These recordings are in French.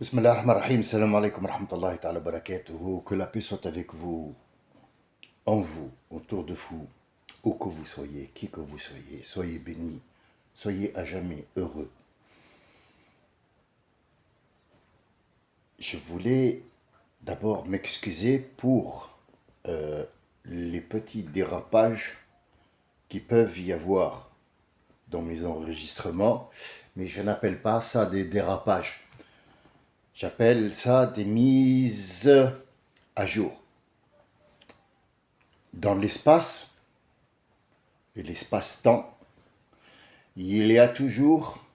Bismillah ar-Rahman ar-Rahim, salam alaikum wa rahmatullahi ta'ala wa barakatuhu. Que la paix soit avec vous, en vous, autour de vous, où que vous soyez, qui que vous soyez. Soyez bénis, soyez à jamais heureux. Je voulais d'abord m'excuser pour les petits dérapages qui peuvent y avoir dans mes enregistrements, mais je n'appelle pas ça des dérapages. J'appelle ça des mises à jour. Dans l'espace et l'espace-temps, il y a toujours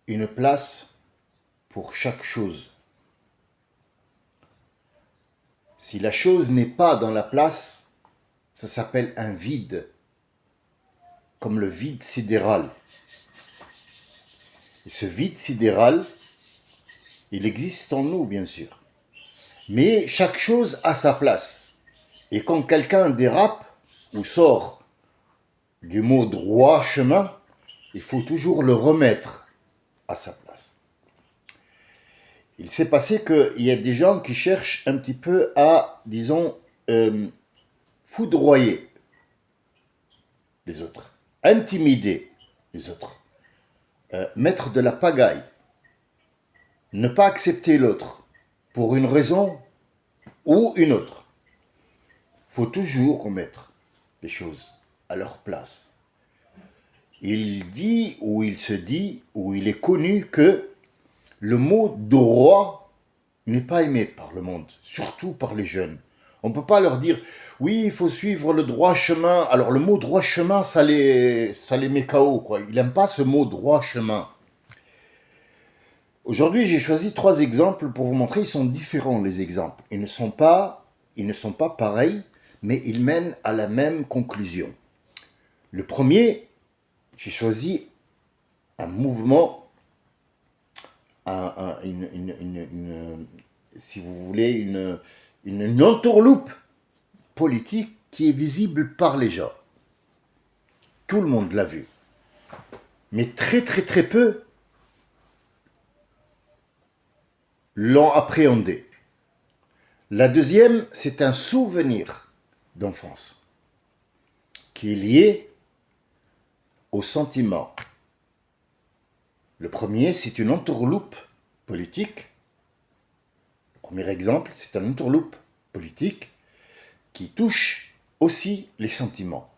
une place pour chaque chose. Si la chose n'est pas dans la place, ça s'appelle un vide, comme le vide sidéral. Et ce vide sidéral, il existe en nous, bien sûr. Mais chaque chose a sa place. Et quand quelqu'un dérape ou sort du mot droit chemin, il faut toujours le remettre à sa place. Il s'est passé qu'il y a des gens qui cherchent un petit peu à, disons, foudroyer les autres, intimider les autres, mettre de la pagaille, ne pas accepter l'autre pour une raison ou une autre. Il faut toujours remettre les choses à leur place. Il dit, ou il se dit, ou il est connu que le mot droit n'est pas aimé par le monde, surtout par les jeunes. On ne peut pas leur dire, oui, il faut suivre le droit chemin. Alors le mot droit chemin, ça les met KO, quoi. Il n'aime pas ce mot droit chemin. Aujourd'hui, j'ai choisi 3 exemples pour vous montrer, ils sont différents les exemples. Ils ne sont pas pareils, mais ils mènent à la même conclusion. Le premier, j'ai choisi un mouvement, si vous voulez, une entourloupe politique qui est visible par les gens. Tout le monde l'a vu. Mais très très très peu l'ont appréhendé. La deuxième, c'est un souvenir d'enfance qui est lié au sentiment. Le premier, c'est une entourloupe politique. Le premier exemple, c'est une entourloupe politique qui touche aussi les sentiments.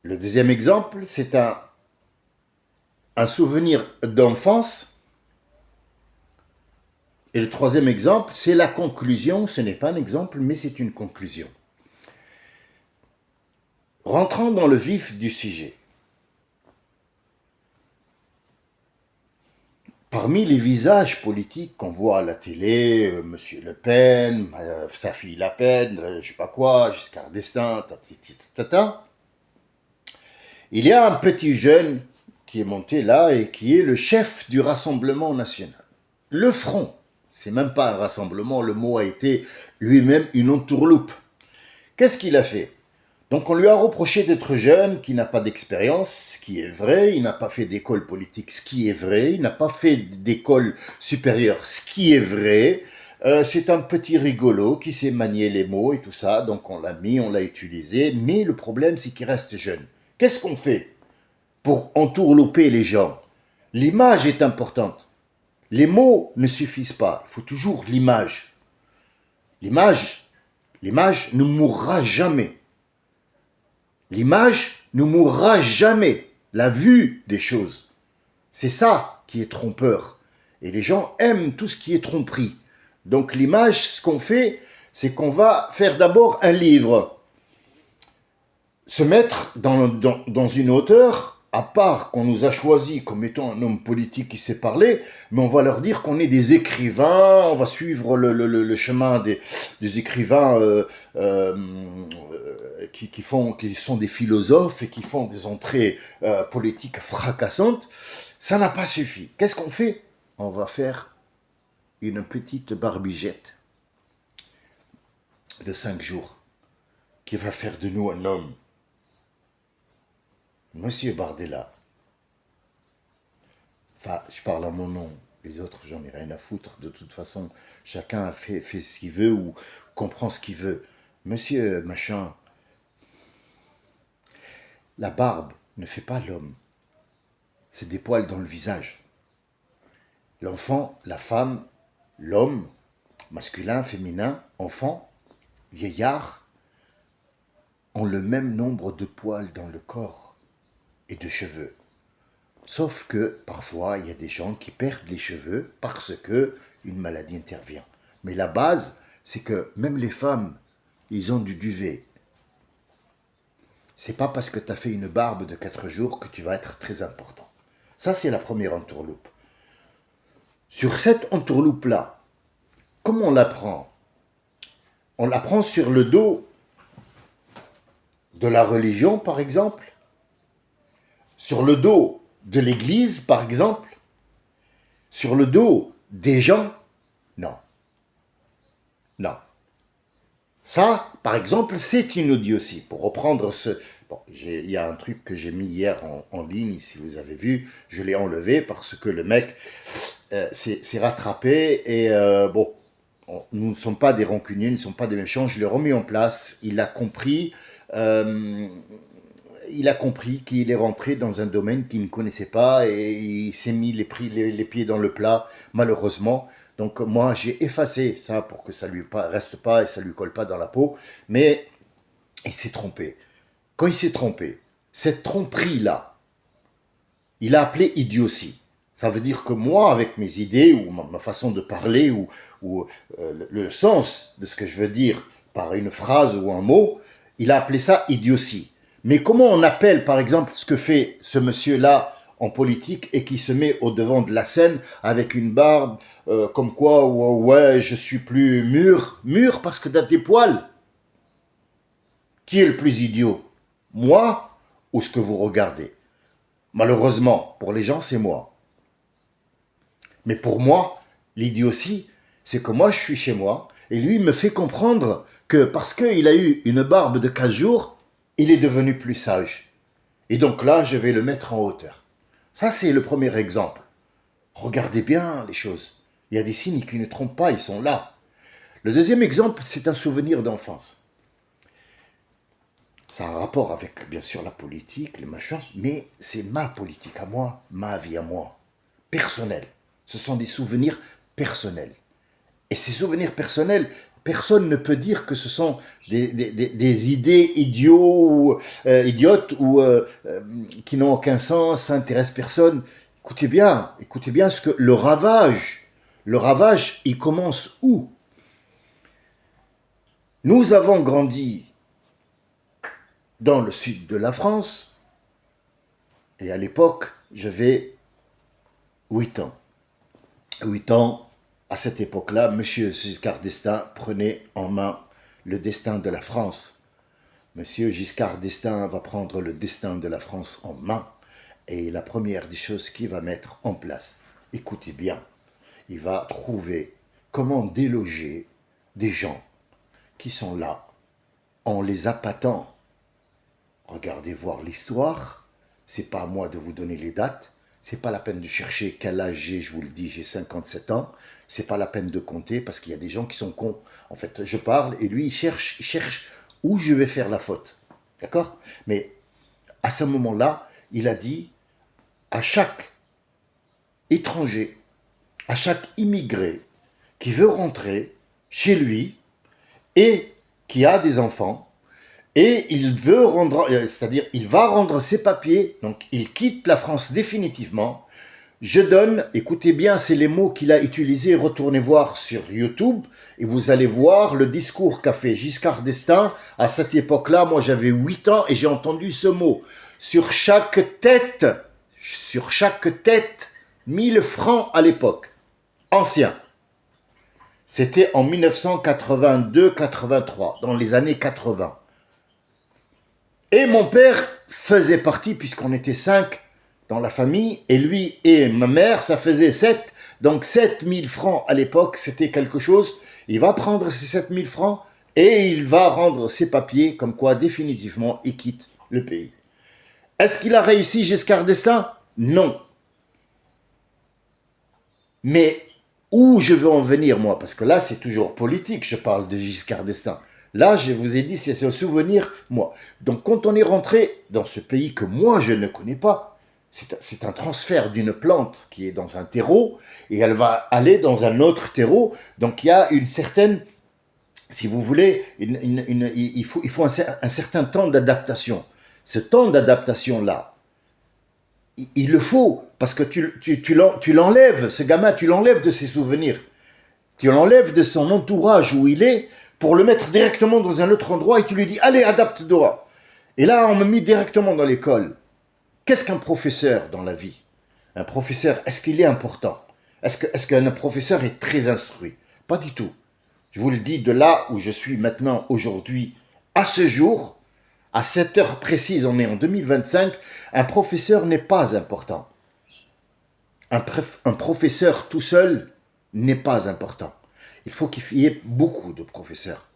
Le deuxième exemple, c'est un souvenir d'enfance. Et le troisième exemple, c'est la conclusion. Ce n'est pas un exemple, mais c'est une conclusion. Rentrons dans le vif du sujet. Parmi les visages politiques qu'on voit à la télé, M. Le Pen, sa fille Le Pen, je ne sais pas quoi, Giscard d'Estaing, il y a un petit jeune qui est monté là et qui est le chef du Rassemblement national. Le Front, c'est même pas un rassemblement, le mot a été lui-même une entourloupe. Qu'est-ce qu'il a fait? Donc on lui a reproché d'être jeune, qu'il n'a pas d'expérience, ce qui est vrai, il n'a pas fait d'école politique, ce qui est vrai, il n'a pas fait d'école supérieure, ce qui est vrai. C'est un petit rigolo qui sait manier les mots et tout ça, donc on l'a mis, on l'a utilisé, mais le problème c'est qu'il reste jeune. Qu'est-ce qu'on fait pour entourlouper les gens? L'image est importante. Les mots ne suffisent pas, il faut toujours l'image. L'image ne mourra jamais. L'image ne mourra jamais. La vue des choses. C'est ça qui est trompeur. Et les gens aiment tout ce qui est tromperie. Donc l'image, ce qu'on fait, c'est qu'on va faire d'abord un livre. Se mettre dans une hauteur, à part qu'on nous a choisi comme étant un homme politique qui sait parler, mais on va leur dire qu'on est des écrivains, on va suivre le chemin des écrivains qui sont des philosophes et qui font des entrées politiques fracassantes. Ça n'a pas suffi. Qu'est-ce qu'on fait? On va faire une petite barbijette de 5 jours qui va faire de nous un homme. Monsieur Bardella, enfin, je parle à mon nom, Les autres, j'en ai rien à foutre. De toute façon, chacun fait ce qu'il veut ou comprend ce qu'il veut. Monsieur, machin, la barbe ne fait pas l'homme. C'est des poils dans le visage. L'enfant, la femme, l'homme, masculin, féminin, enfant, vieillard, ont le même nombre de poils dans le corps et de cheveux. Sauf que parfois, il y a des gens qui perdent les cheveux parce que une maladie intervient. Mais la base, c'est que même les femmes, ils ont du duvet. C'est pas parce que tu as fait une barbe de 4 jours que tu vas être très important. Ça, c'est la première entourloupe. Sur cette entourloupe-là, comment on l'apprend? On l'apprend sur le dos de la religion, par exemple, sur le dos de l'Église, par exemple, sur le dos des gens. Non, non. Ça, par exemple, c'est une idiotie. Pour reprendre ce... Bon, il y a un truc que j'ai mis hier en ligne, si vous avez vu, je l'ai enlevé parce que le mec s'est rattrapé et bon, nous ne sommes pas des rancuniers, nous ne sommes pas des méchants, je l'ai remis en place, euh, il a compris qu'il est rentré dans un domaine qu'il ne connaissait pas et il s'est mis les pieds dans le plat, malheureusement. Donc moi, j'ai effacé ça pour que ça lui reste pas et ça lui colle pas dans la peau. Mais il s'est trompé. Quand il s'est trompé, cette tromperie-là, il a appelé idiotie. Ça veut dire que moi, avec mes idées ou ma façon de parler ou le sens de ce que je veux dire par une phrase ou un mot, il a appelé ça idiotie. Mais comment on appelle, par exemple, ce que fait ce monsieur-là en politique et qui se met au devant de la scène avec une barbe comme quoi, ouais, je suis plus mûr. Mûr parce que t'as des poils. Qui est le plus idiot? Moi ou ce que vous regardez? Malheureusement, pour les gens, c'est moi. Mais pour moi, l'idiotie, c'est que moi, je suis chez moi, et lui me fait comprendre que parce qu'il a eu une barbe de 15 jours, il est devenu plus sage. Et donc là, je vais le mettre en hauteur. Ça, c'est le premier exemple. Regardez bien les choses. Il y a des signes qui ne trompent pas, ils sont là. Le deuxième exemple, c'est un souvenir d'enfance. Ça a un rapport avec, bien sûr, la politique, le machin, mais c'est ma politique à moi, ma vie à moi, personnelle. Ce sont des souvenirs personnels. Et ces souvenirs personnels, personne ne peut dire que ce sont des idées idiotes ou qui n'ont aucun sens, s'intéressent personne. Écoutez bien ce que le ravage, il commence où? Nous avons grandi dans le sud de la France et à l'époque, j'avais 8 ans. 8 ans, à cette époque-là, M. Giscard d'Estaing prenait en main le destin de la France. M. Giscard d'Estaing va prendre le destin de la France en main. Et la première des choses qu'il va mettre en place, écoutez bien, il va trouver comment déloger des gens qui sont là en les appâtant. Regardez voir l'histoire, c'est pas à moi de vous donner les dates, c'est pas la peine de chercher quel âge j'ai, je vous le dis, j'ai 57 ans. C'est pas la peine de compter parce qu'il y a des gens qui sont cons. En fait, je parle et lui, il cherche où je vais faire la faute. D'accord? Mais à ce moment-là, il a dit à chaque étranger, à chaque immigré qui veut rentrer chez lui et qui a des enfants, et il veut rendre, c'est-à-dire il va rendre ses papiers, donc il quitte la France définitivement. Je donne, écoutez bien, c'est les mots qu'il a utilisés, retournez voir sur YouTube et vous allez voir le discours qu'a fait Giscard d'Estaing à cette époque-là. Moi j'avais 8 ans et j'ai entendu ce mot. Sur chaque tête, 1000 francs à l'époque, ancien. C'était en 1982-83, dans les années 80. Et mon père faisait partie, puisqu'on était 5 dans la famille, et lui et ma mère, ça faisait 7. Donc 7000 francs à l'époque, c'était quelque chose. Il va prendre ces 7000 francs et il va rendre ses papiers, comme quoi définitivement il quitte le pays. Est-ce qu'il a réussi Giscard d'Estaing? Non. Mais où je veux en venir, moi, parce que là, c'est toujours politique, je parle de Giscard d'Estaing. Là, je vous ai dit, c'est un souvenir, moi. Donc, quand on est rentré dans ce pays que moi, je ne connais pas, c'est un transfert d'une plante qui est dans un terreau, et elle va aller dans un autre terreau. Donc, il y a une certaine, si vous voulez, il faut un certain temps d'adaptation. Ce temps d'adaptation-là, il le faut, parce que tu l'enlèves, ce gamin, tu l'enlèves de ses souvenirs. Tu l'enlèves de son entourage où il est pour le mettre directement dans un autre endroit et tu lui dis, allez, adapte-toi. Et là, on me met directement dans l'école. Qu'est-ce qu'un professeur dans la vie? Un professeur, est-ce qu'il est important? Est-ce qu'un professeur est très instruit? Pas du tout. Je vous le dis, de là où je suis maintenant, aujourd'hui, à ce jour, à cette heure précise, on est en 2025, un professeur n'est pas important. Un professeur tout seul n'est pas important. Il faut qu'il y ait beaucoup de professeurs.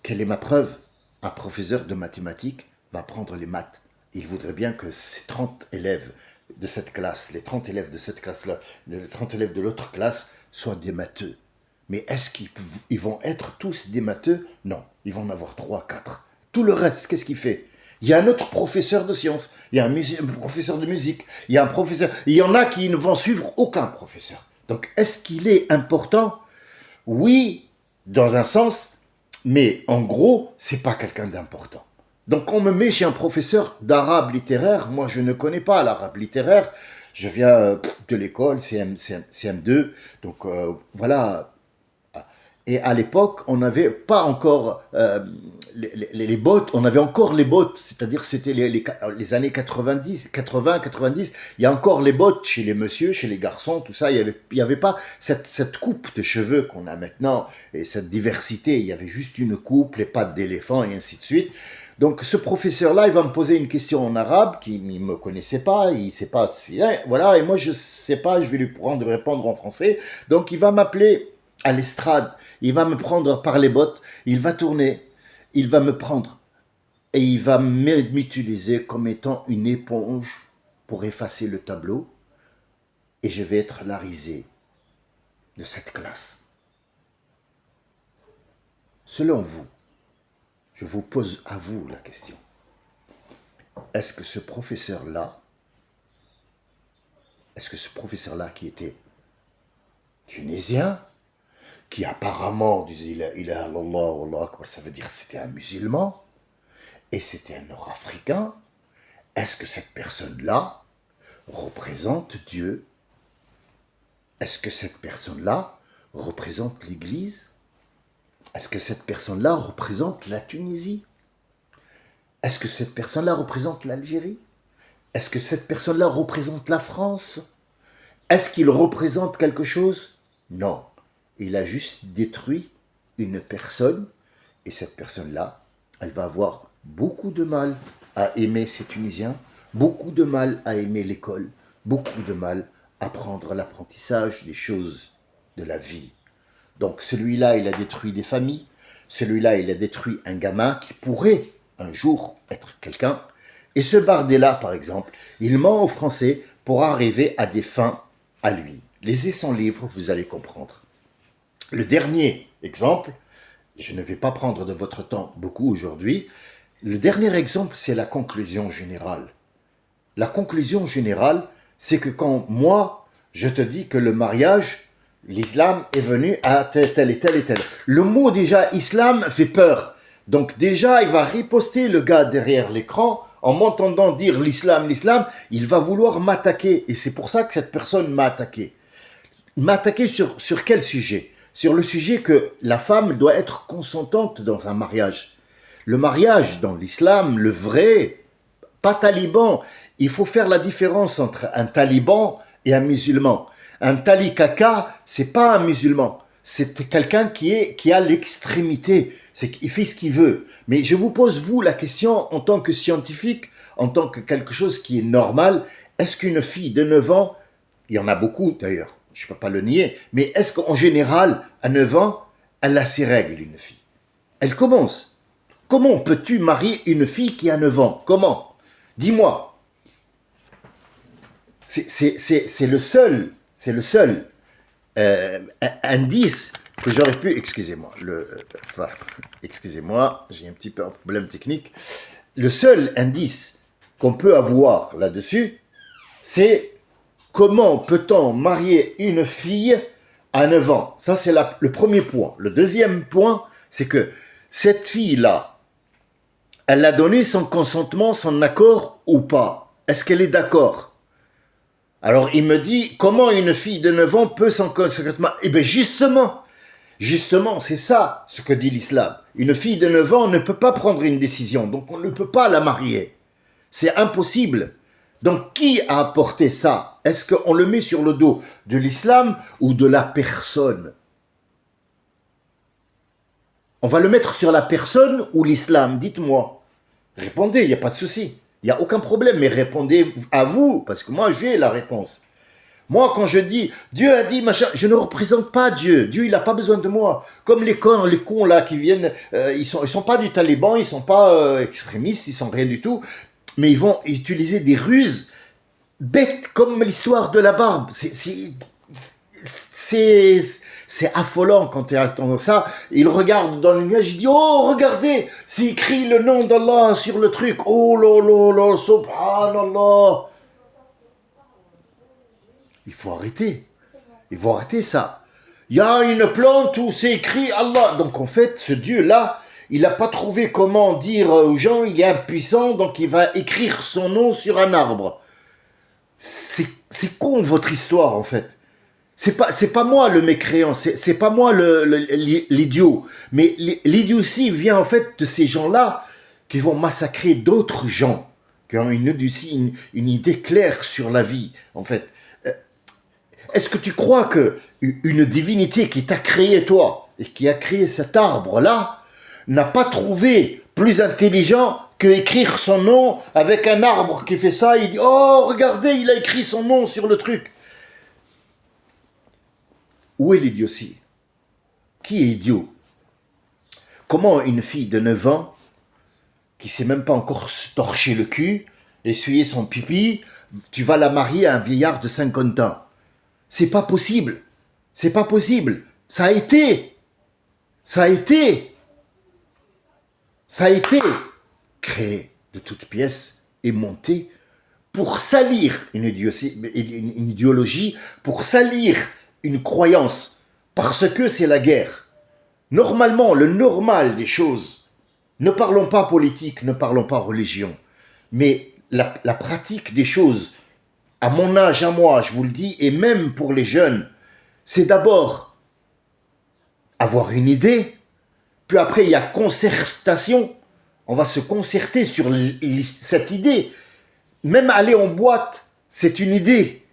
Quelle est ma preuve? Un professeur de mathématiques va prendre les maths. Il voudrait bien que ces 30 élèves de cette classe, les 30 élèves de cette classe-là, les 30 élèves de l'autre classe soient des matheux. Mais est-ce qu'ils vont être tous des matheux? Non, ils vont en avoir 3, 4. Tout le reste, qu'est-ce qu'il fait? Il y a un autre professeur de sciences, il y a un professeur de musique, il y a un professeur... Il y en a qui ne vont suivre aucun professeur. Donc, est-ce qu'il est important? Oui, dans un sens, mais en gros, c'est pas quelqu'un d'important. Donc, on me met chez un professeur d'arabe littéraire. Moi, je ne connais pas l'arabe littéraire. Je viens de l'école, CM2. Donc, voilà. Et à l'époque, on n'avait pas encore les bottes, on avait encore les bottes, c'est-à-dire c'était les années 90, 80, 90, il y a encore les bottes chez les messieurs, chez les garçons, tout ça, il y avait pas cette coupe de cheveux qu'on a maintenant, et cette diversité, il y avait juste une coupe, les pattes d'éléphant et ainsi de suite. Donc ce professeur-là, il va me poser une question en arabe, qui ne me connaissait pas, il sait pas, voilà, et moi je sais pas, je vais lui répondre en français, donc il va m'appeler à l'estrade, il va me prendre par les bottes, il va tourner, il va me prendre et il va m'utiliser comme étant une éponge pour effacer le tableau et je vais être la risée de cette classe. Selon vous, je vous pose à vous la question. Est-ce que ce professeur-là qui était tunisien, qui apparemment disait il a Allah, ça veut dire que c'était un musulman, et c'était un nord-africain, est-ce que cette personne-là représente Dieu? Est-ce que cette personne-là représente l'Église? Est-ce que cette personne-là représente la Tunisie? Est-ce que cette personne-là représente l'Algérie? Est-ce que cette personne-là représente la France? Est-ce qu'il représente quelque chose? Non. Il a juste détruit une personne et cette personne-là, elle va avoir beaucoup de mal à aimer ces Tunisiens, beaucoup de mal à aimer l'école, beaucoup de mal à prendre l'apprentissage des choses de la vie. Donc celui-là, il a détruit des familles, celui-là, il a détruit un gamin qui pourrait un jour être quelqu'un. Et ce Bardella, par exemple, il ment aux Français pour arriver à des fins à lui. Lisez son livre, vous allez comprendre. Le dernier exemple, je ne vais pas prendre de votre temps beaucoup aujourd'hui, le dernier exemple, c'est la conclusion générale. La conclusion générale, c'est que quand moi, je te dis que le mariage, l'islam est venu à tel et tel et tel. Le mot déjà islam fait peur. Donc déjà, il va riposter le gars derrière l'écran en m'entendant dire l'islam, il va vouloir m'attaquer. Et c'est pour ça que cette personne m'a attaqué. Il m'a attaqué sur quel sujet? Sur le sujet que la femme doit être consentante dans un mariage. Le mariage dans l'islam, le vrai, pas taliban. Il faut faire la différence entre un taliban et un musulman. Un talikaka, c'est pas un musulman. C'est quelqu'un qui a l'extrémité. Il fait ce qu'il veut. Mais je vous pose, vous, la question en tant que scientifique, en tant que quelque chose qui est normal. Est-ce qu'une fille de 9 ans, il y en a beaucoup d'ailleurs, je ne peux pas le nier, mais est-ce qu'en général, à 9 ans, elle a ses règles, une fille? Elle commence. Comment peux-tu marier une fille qui a 9 ans? Comment? Dis-moi. c'est le seul indice que j'aurais pu, excusez-moi, voilà, excusez-moi, j'ai un petit peu un problème technique. Le seul indice qu'on peut avoir là-dessus, c'est comment peut-on marier une fille à 9 ans. Ça, c'est le premier point. Le deuxième point, c'est que cette fille-là, elle a donné son consentement, son accord ou pas? Est-ce qu'elle est d'accord? Alors, il me dit, comment une fille de 9 ans peut son consentement? Eh bien, justement, c'est ça ce que dit l'islam. Une fille de 9 ans ne peut pas prendre une décision, donc on ne peut pas la marier. C'est impossible. Donc, qui a apporté ça? Est-ce qu'on le met sur le dos de l'islam ou de la personne? On va le mettre sur la personne ou l'islam? Dites-moi. Répondez, il n'y a pas de souci. Il n'y a aucun problème, mais répondez à vous, parce que moi, j'ai la réponse. Moi, quand je dis, Dieu a dit, machin, je ne représente pas Dieu. Dieu, il n'a pas besoin de moi. Comme les cons là, qui viennent, ils sont pas du Taliban, ils sont pas extrémistes, ils sont rien du tout, mais ils vont utiliser des ruses bêtes, comme l'histoire de la barbe. C'est affolant quand tu entends ça. Il regarde dans le nuage, il dit, oh, regardez, c'est écrit le nom d'Allah sur le truc. Oh là là là, subhanallah. Il faut arrêter. Il faut arrêter ça. Il y a une plante où c'est écrit Allah. Donc en fait, ce Dieu-là, il n'a pas trouvé comment dire aux gens, il est impuissant, donc il va écrire son nom sur un arbre. C'est con votre histoire en fait. C'est pas moi le mécréant, c'est pas moi l'idiot. Mais l'idiotie vient en fait de ces gens-là qui vont massacrer d'autres gens, qui ont une idée claire sur la vie en fait. Est-ce que tu crois que une divinité qui t'a créé toi et qui a créé cet arbre-là n'a pas trouvé plus intelligent que écrire son nom avec un arbre qui fait ça? Il dit, oh, regardez, il a écrit son nom sur le truc. Où est l'idiotie? Qui est idiot? Comment une fille de 9 ans, qui sait même pas encore se torcher le cul, essuyer son pipi, tu vas la marier à un vieillard de 50 ans? C'est pas possible. C'est pas possible. Ça a été créé de toutes pièces et monté pour salir une idéologie, pour salir une croyance, parce que c'est la guerre. Normalement, le normal des choses, ne parlons pas politique, ne parlons pas religion, mais la pratique des choses, à mon âge, à moi, je vous le dis, et même pour les jeunes, c'est d'abord avoir une idée, puis après il y a concertation, on va se concerter sur cette idée. Même aller en boîte, c'est une idée.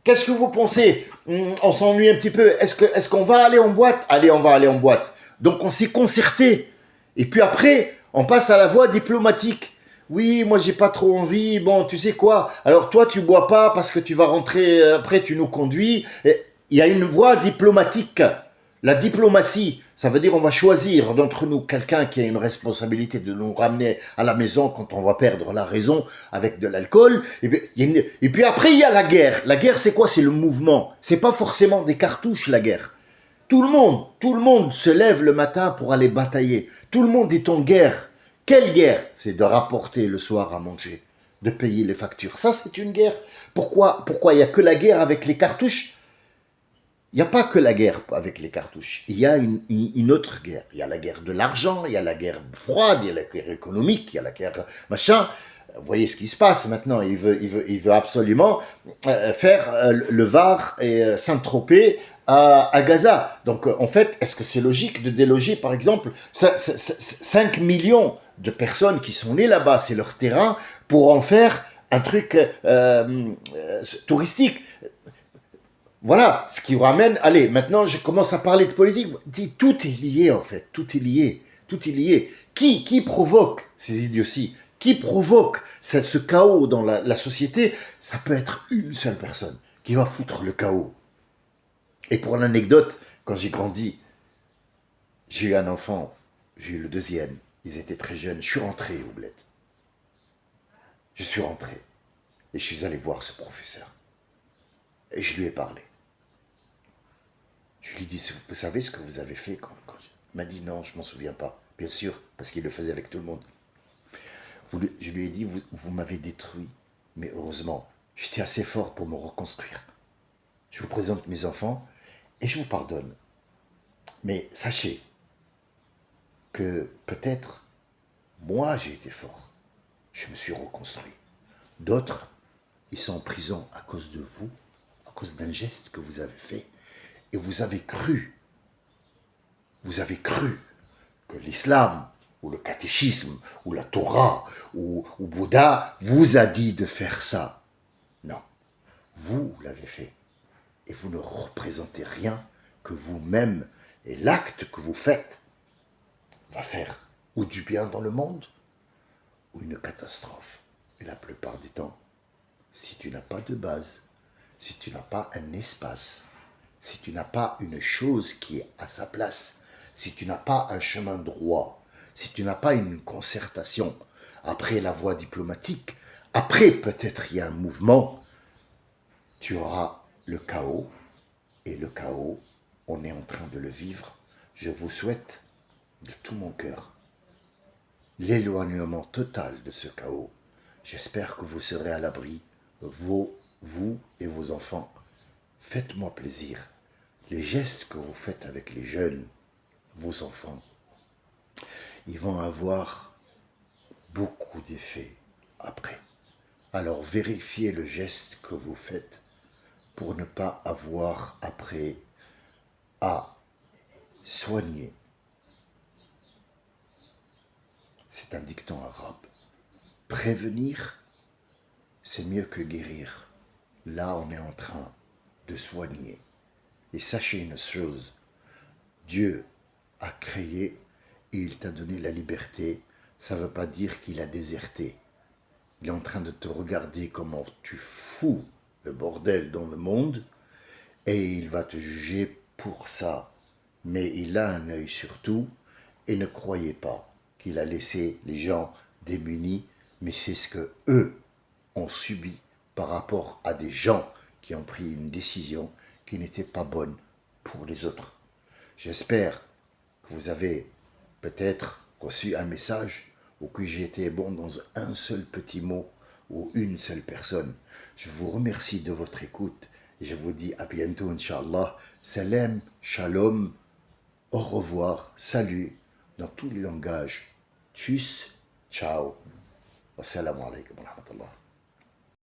Qu'est-ce que vous pensez? On s'ennuie un petit peu. Est-ce qu'on va aller en boîte? Allez, on va aller en boîte. Donc on s'est concerté. Et puis après, on passe à la voie diplomatique. Oui, moi j'ai pas trop envie. Bon, tu sais quoi? Alors toi tu bois pas parce que tu vas rentrer après, tu nous conduis. Il y a une voie diplomatique. La diplomatie, ça veut dire on va choisir d'entre nous quelqu'un qui a une responsabilité de nous ramener à la maison quand on va perdre la raison avec de l'alcool. Et puis après, il y a la guerre. La guerre, c'est quoi? C'est le mouvement. C'est pas forcément des cartouches, la guerre. Tout le monde se lève le matin pour aller batailler. Tout le monde est en guerre. Quelle guerre? C'est de rapporter le soir à manger, de payer les factures. Ça, c'est une guerre. Pourquoi il y a que la guerre avec les cartouches? Il n'y a pas que la guerre avec les cartouches. Il y a une autre guerre. Il y a la guerre de l'argent, il y a la guerre froide, il y a la guerre économique, il y a la guerre machin. Vous voyez ce qui se passe maintenant. Il veut absolument faire le Var et Saint-Tropez à Gaza. Donc en fait, est-ce que c'est logique de déloger par exemple 5 millions de personnes qui sont nées là-bas, c'est leur terrain, pour en faire un truc touristique? Voilà, ce qui vous ramène, allez, maintenant je commence à parler de politique, tout est lié en fait, tout est lié, tout est lié. Qui provoque ces idioties? Qui provoque ce chaos dans la société? Ça peut être une seule personne qui va foutre le chaos. Et pour l'anecdote, quand j'ai grandi, j'ai eu un enfant, j'ai eu le deuxième, ils étaient très jeunes, je suis rentré au bled. Je suis rentré et je suis allé voir ce professeur. Et je lui ai parlé. Je lui ai dit, vous savez ce que vous avez fait Il m'a dit, non, je m'en souviens pas. Bien sûr, parce qu'il le faisait avec tout le monde. Je lui ai dit, vous m'avez détruit, mais heureusement, j'étais assez fort pour me reconstruire. Je vous présente mes enfants et je vous pardonne. Mais sachez que peut-être, moi j'ai été fort. Je me suis reconstruit. D'autres, ils sont en prison à cause de vous, à cause d'un geste que vous avez fait. Et vous avez cru que l'islam, ou le catéchisme, ou la Torah, ou Bouddha vous a dit de faire ça. Non, vous l'avez fait. Et vous ne représentez rien que vous-même. Et l'acte que vous faites va faire ou du bien dans le monde, ou une catastrophe. Et la plupart du temps, si tu n'as pas de base, si tu n'as pas un espace, si tu n'as pas une chose qui est à sa place, si tu n'as pas un chemin droit, si tu n'as pas une concertation, après la voie diplomatique, après peut-être il y a un mouvement, tu auras le chaos, et le chaos, on est en train de le vivre. Je vous souhaite de tout mon cœur l'éloignement total de ce chaos. J'espère que vous serez à l'abri, vous et vos enfants. Faites-moi plaisir. Les gestes que vous faites avec les jeunes, vos enfants, ils vont avoir beaucoup d'effets après. Alors vérifiez le geste que vous faites pour ne pas avoir après à soigner. C'est un dicton arabe. Prévenir, c'est mieux que guérir. Là, on est en train de soigner. Et sachez une chose, Dieu a créé et il t'a donné la liberté. Ça ne veut pas dire qu'il a déserté. Il est en train de te regarder comment tu fous le bordel dans le monde et il va te juger pour ça. Mais il a un œil sur tout et ne croyez pas qu'il a laissé les gens démunis, mais c'est ce que eux ont subi par rapport à des gens qui ont pris une décision qui n'était pas bonne pour les autres. J'espère que vous avez peut-être reçu un message ou que j'ai été bon dans un seul petit mot ou une seule personne. Je vous remercie de votre écoute et je vous dis à bientôt, Inch'Allah. Salam, shalom, au revoir, salut, dans tous les langages. Tchuss, ciao, wassalamu alaikum wa rahmatullah.